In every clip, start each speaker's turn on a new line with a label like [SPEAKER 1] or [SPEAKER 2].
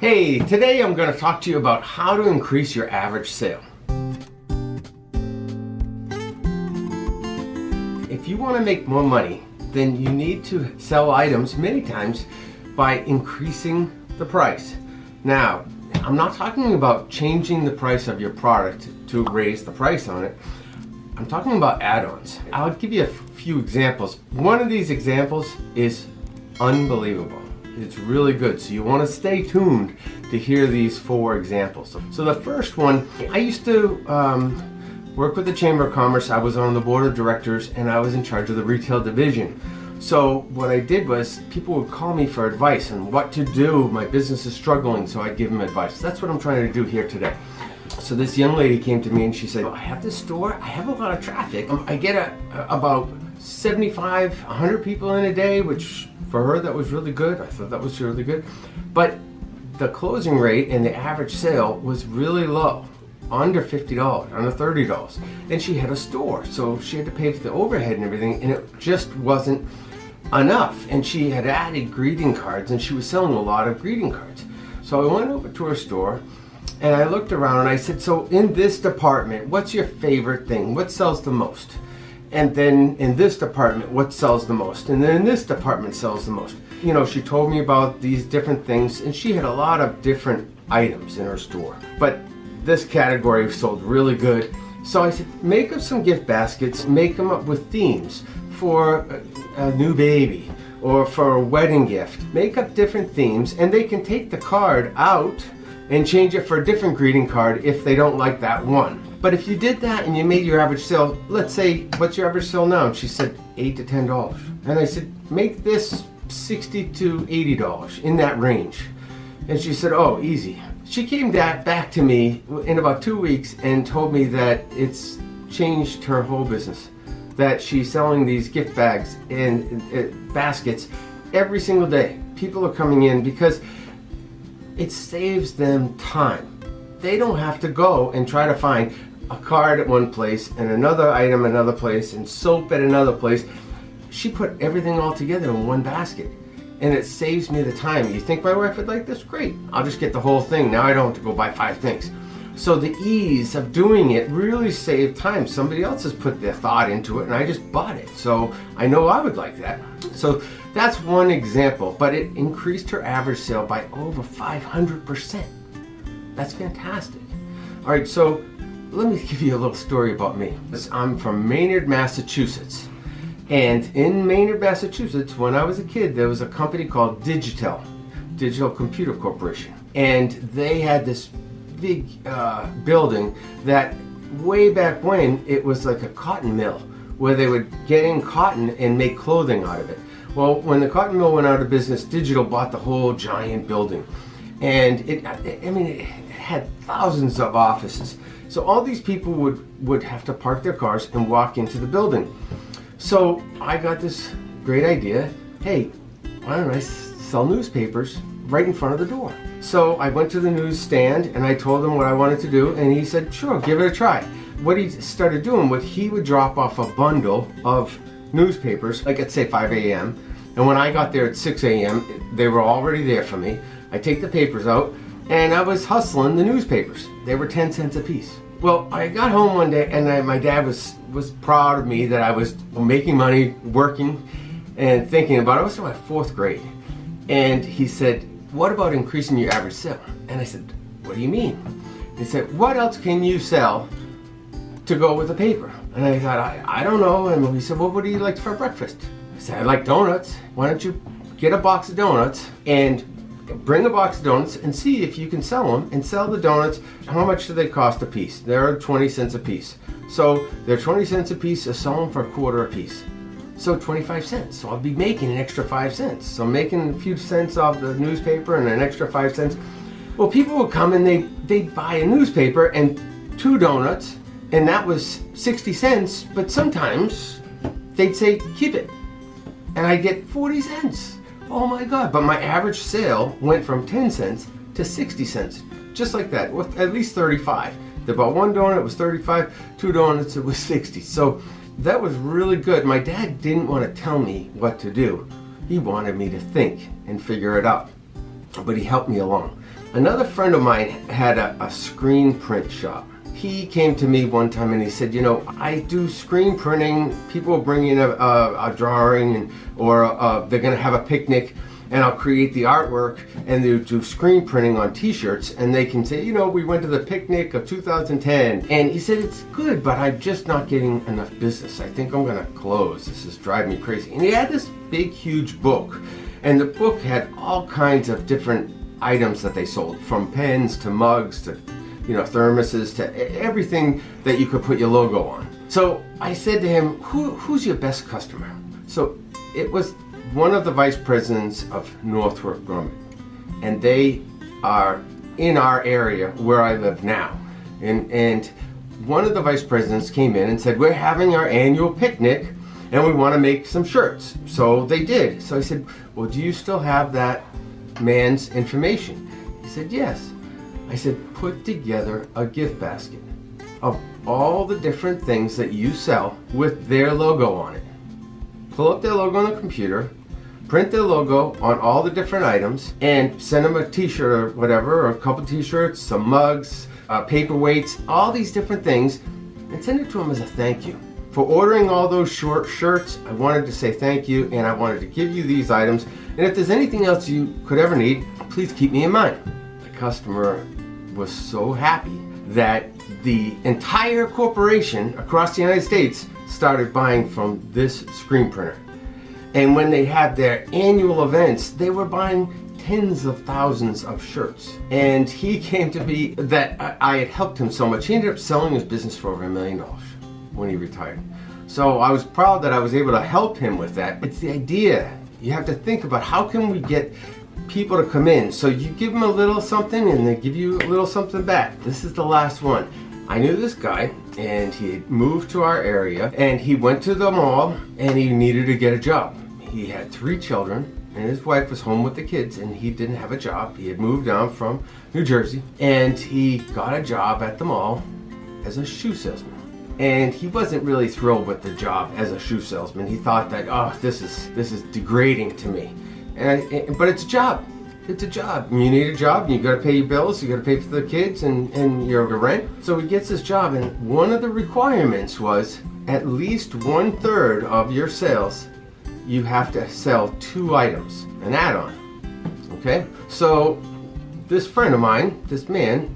[SPEAKER 1] Hey, today I'm going to talk to you about how to increase your average sale. If you want to make more money, then you need to sell items many times by increasing the price. Now, I'm not talking about changing the price of your product to raise the price on it. I'm talking about add-ons. I'll give you a few examples. One of these examples is unbelievable. It's really good, so you want to stay tuned to hear these 4 examples. So the first one, I used to work with the Chamber of Commerce. I was on the board of directors and I was in charge of the retail division. So what I did was people would call me for advice on what to do. My business is struggling, so I'd give them advice. That's what I'm trying to do here today. So this young lady came to me and she said, I have this store, I have a lot of traffic. I get about 75, 100 people in a day, which for her that was really good. I thought that was really good. But the closing rate and the average sale was really low, under $50, under $30. And she had a store, so she had to pay for the overhead and everything, and it just wasn't enough. And she had added greeting cards, and she was selling a lot of greeting cards. So I went over to her store and I looked around and I said, so in this department, what's your favorite thing? What sells the most? And then in this department, what sells the most? And then in this department sells the most. You know, she told me about these different things, and she had a lot of different items in her store. But this category sold really good. So I said, make up some gift baskets, make them up with themes for a new baby or for a wedding gift. Make up different themes, and they can take the card out and change it for a different greeting card if they don't like that one. But if you did that and you made your average sale, let's say, what's your average sale now? And she said $8 to $10. And I said, make this $60 to $80, in that range. And she said, oh, easy. She came back to me in about 2 weeks and told me that it's changed her whole business. That she's selling these gift bags and baskets every single day. People are coming in because it saves them time. They don't have to go and try to find a card at one place and another item another place and soap at another place. She put everything all together in one basket, and it saves me the time. You think my wife would like this? Great. I'll just get the whole thing. Now I don't have to go buy 5 things. So the ease of doing it really saved time. Somebody else has put their thought into it and I just bought it. So I know I would like that. So that's one example, but it increased her average sale by over 500%. That's fantastic. All right, so let me give you a little story about me. I'm from Maynard, Massachusetts. And in Maynard, Massachusetts, when I was a kid, there was a company called Digital Computer Corporation. And they had this big building that way back when it was like a cotton mill where they would get in cotton and make clothing out of it. Well, when the cotton mill went out of business, Digital bought the whole giant building. And it had thousands of offices. So all these people would have to park their cars and walk into the building. So I got this great idea. Hey, why don't I sell newspapers right in front of the door? So I went to the newsstand and I told him what I wanted to do, and he said, sure, give it a try. What he started doing was he would drop off a bundle of newspapers, like at say 5 a.m. And when I got there at 6 a.m., they were already there for me. I take the papers out and I was hustling the newspapers. They were 10 cents a piece. Well, I got home one day and my dad was proud of me that I was making money, working, and thinking about it. I was in my 4th grade. And he said, what about increasing your average sale? And I said, what do you mean? He said, what else can you sell to go with the paper? And I thought, I don't know. And he said, well, what do you like for breakfast? I said, I like donuts. Why don't you get a box of donuts and bring a box of donuts and see if you can sell them, and sell the donuts. How much do they cost a piece? They're 20 cents a piece. So they're 20 cents a piece, so sell them for a quarter a piece. So 25 cents. So I'll be making an extra 5 cents. So I'm making a few cents off the newspaper and an extra 5 cents. Well, people would come and they'd buy a newspaper and 2 donuts, and that was 60 cents, but sometimes they'd say, keep it. And I'd get 40 cents. Oh my God, but my average sale went from 10 cents to 60 cents, just like that, with at least 35. They bought 1 donut, it was 35, 2 donuts, it was 60. So that was really good. My dad didn't want to tell me what to do. He wanted me to think and figure it out, but he helped me along. Another friend of mine had a screen print shop. He came to me one time and he said, I do screen printing. People bring in a drawing or they're going to have a picnic, and I'll create the artwork and they do screen printing on t-shirts, and they can say, we went to the picnic of 2010. And he said, it's good, but I'm just not getting enough business. I think I'm going to close. This is driving me crazy. And he had this big, huge book, and the book had all kinds of different items that they sold, from pens to mugs to thermoses to everything that you could put your logo on. So I said to him, who's your best customer? So it was one of the vice presidents of Northrop Grumman, and they are in our area where I live now. And one of the vice presidents came in and said, we're having our annual picnic and we want to make some shirts. So they did. So I said, well, do you still have that man's information? He said, yes. I said, put together a gift basket of all the different things that you sell with their logo on it. Pull up their logo on the computer, print their logo on all the different items, and send them a t-shirt or whatever, or a couple t-shirts, some mugs, paperweights, all these different things, and send it to them as a thank you. For ordering all those short shirts, I wanted to say thank you, and I wanted to give you these items, and if there's anything else you could ever need, please keep me in mind. The customer was so happy that the entire corporation across the United States started buying from this screen printer. And when they had their annual events, they were buying tens of thousands of shirts. And he came to me that I had helped him so much. He ended up selling his business for over $1 million when he retired. So I was proud that I was able to help him with that. It's the idea. You have to think about, how can we get people to come in? So you give them a little something and they give you a little something back. This is the last one. I knew this guy, and he had moved to our area, and he went to the mall and he needed to get a job. He had 3 children, and his wife was home with the kids, and he didn't have a job. He had moved down from New Jersey, and he got a job at the mall as a shoe salesman. And he wasn't really thrilled with the job as a shoe salesman. He thought that, this is degrading to me. But it's a job. It's a job. You need a job, and you got to pay your bills, you got to pay for the kids and your rent. So he gets this job, and one of the requirements was at least 1/3 of your sales, you have to sell 2 items, an add-on. Okay? So this friend of mine, this man,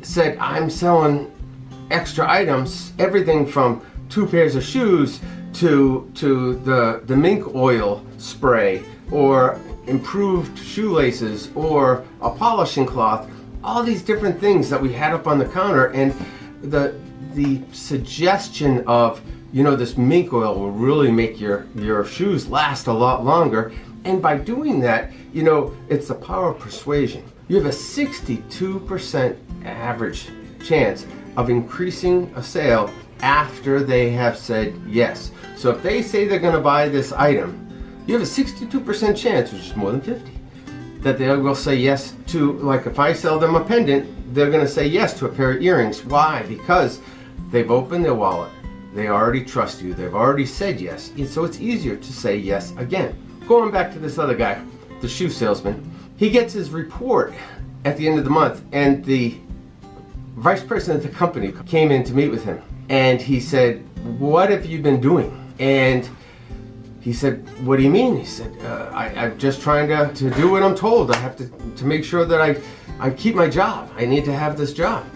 [SPEAKER 1] said, I'm selling extra items, everything from 2 pairs of shoes to the mink oil spray, or improved shoelaces, or a polishing cloth, all these different things that we had up on the counter. And the suggestion of, this mink oil will really make your shoes last a lot longer. And by doing that, it's the power of persuasion. You have a 62% average chance of increasing a sale after they have said yes. So if they say they're going to buy this item, you have a 62% chance, which is more than 50, that they will say yes to, like if I sell them a pendant, they're going to say yes to a pair of earrings. Why? Because they've opened their wallet. They already trust you. They've already said yes. And so it's easier to say yes again. Going back to this other guy, the shoe salesman, he gets his report at the end of the month, and the vice president of the company came in to meet with him. And he said, what have you been doing? And he said, what do you mean? He said, I'm just trying to do what I'm told. I have to make sure that I keep my job. I need to have this job.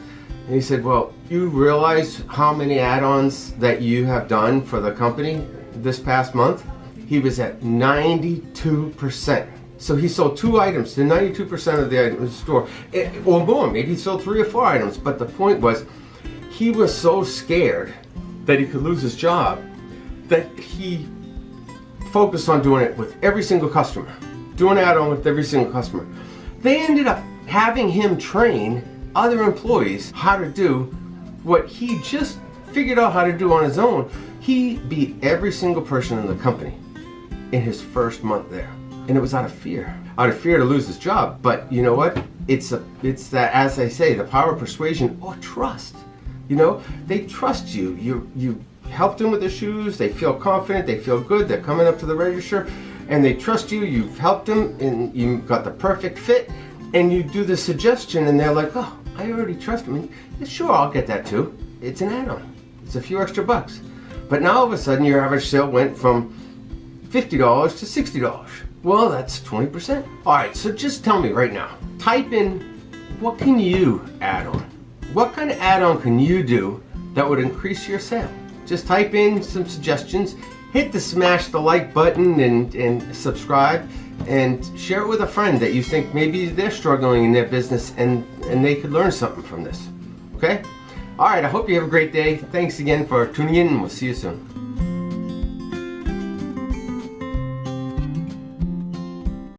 [SPEAKER 1] And he said, well, you realize how many add-ons that you have done for the company this past month? He was at 92%. So he sold 2 items to 92% of the items in the store. Or more, maybe he sold 3 or 4 items. But the point was, he was so scared that he could lose his job that he focused on doing it with every single customer, doing add-on with every single customer. They ended up having him train other employees how to do what he just figured out how to do on his own. He beat every single person in the company in his first month there. And it was out of fear to lose his job. But you know what? It's that, as I say, the power of persuasion or trust. They trust you. You helped them with their shoes. They feel confident. They feel good. They're coming up to the register, and they trust you. You've helped them, and you got the perfect fit, and you do the suggestion and they're like, oh, I already trust me. Yeah, sure, I'll get that too. It's an add-on. It's a few extra bucks. But now all of a sudden your average sale went from $50 to $60. Well, that's 20%. All right, so just tell me right now, type in, what can you add on? What kind of add-on can you do that would increase your sale? Just type in some suggestions, hit the smash the like button and subscribe, and share it with a friend that you think maybe they're struggling in their business and they could learn something from this. Okay? All right, I hope you have a great day. Thanks again for tuning in, and we'll see you soon.